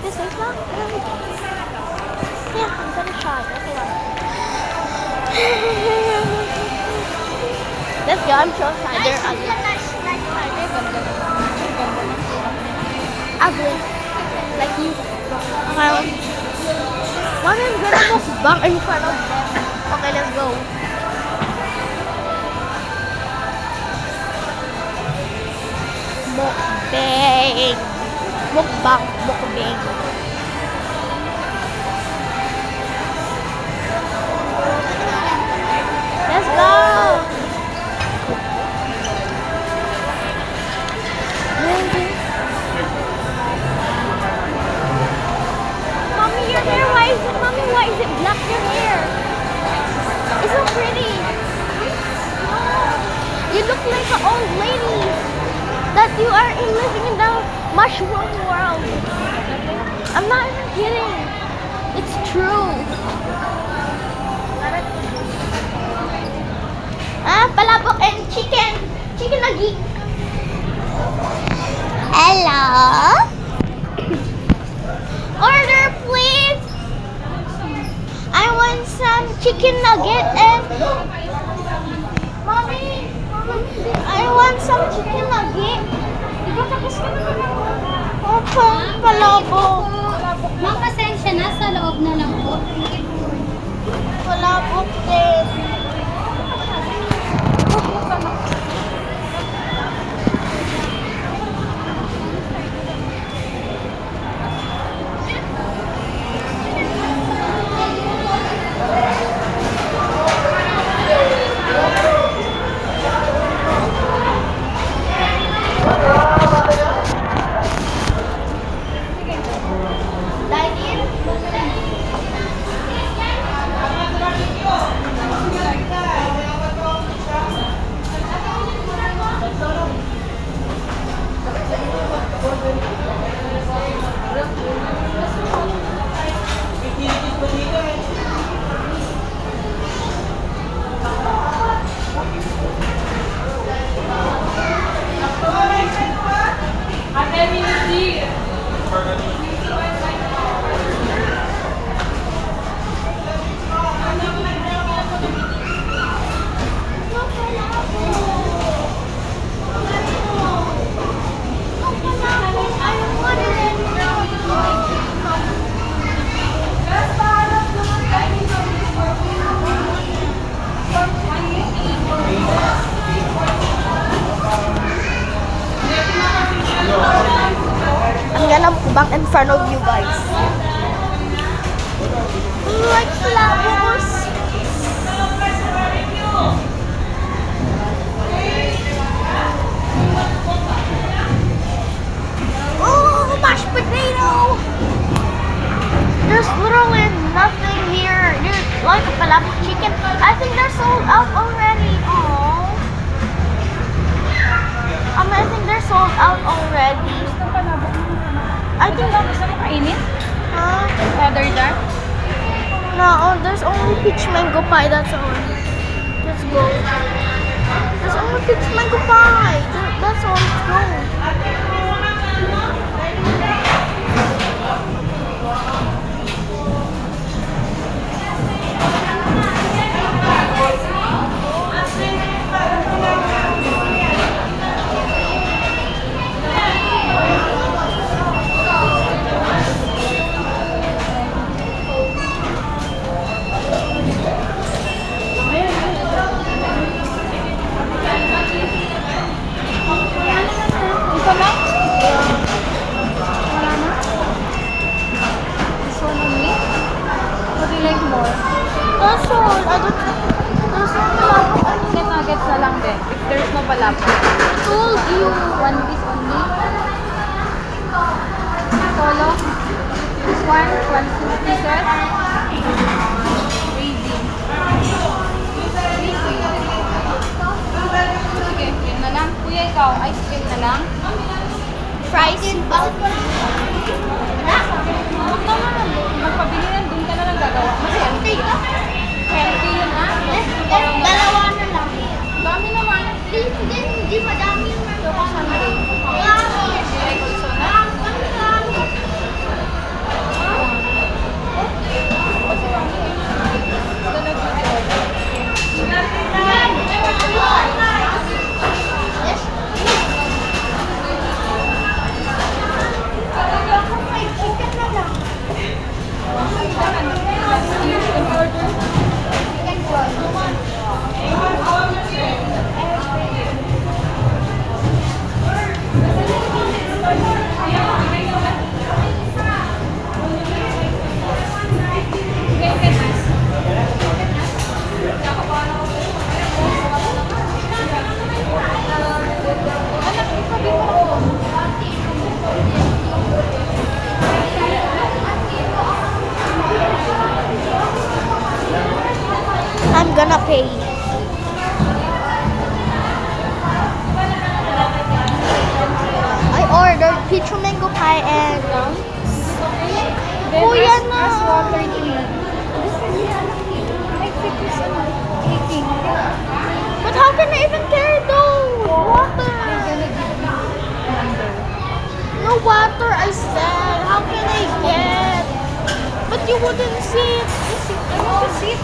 this is not. Yeah, I'm gonna try. Okay. Let's go. I'm so excited. Ugly. Like you. Mommy, I'm gonna mukbang in front of them. Okay, let's go. Mukbang. Mukbang. Mukbang. Let's go. Mommy, your hair, why is it black, your hair? It's so pretty. You look like an old lady. That you are living in the mushroom world. I'm not even kidding. It's true. Palabok and chicken. Chicken nugget. Hello. Order, please. I want some chicken nugget and Mommy, I want some chicken nugget. Opo, palabok. Ma'am, pasensya na. Sa loob na lang po. Palabok din. I'm gonna mukbang in front of you guys. Like flowers. Oh, mashed potato. There's literally nothing here. There's like a palabok chicken. I think they're sold out already. Oh. I think they're sold out already. I think Gusto mo kainin? Other than? no, there's only peach mango pie, that's all. Let's go. There's only peach mango pie. That's all, let's go. Ito lang? Wala na? This one only? What do you like more? That's all. There's no palabok. Chicken nuggets na lang din. If there's no palabok. I told you. One piece only. Solo. This one, 1 pieces. Crazy. Sige, yun na lang. Kuya, ikaw, ice cream na lang. Fries. Huwag naman. Magpabili lang, dun ka na lang gagawa. Kasi healthy yun, ha? Dalawa na lang. Dami naman. Hindi madami yung Ito kasama rin. Marami. Like also na. Then Kuya ask, na. ask water to you. Like 50 18. But how can I even carry those? Water. I'm gonna give you number. No water, I said. How can I get? But you wouldn't see it. You see, Oh, sit.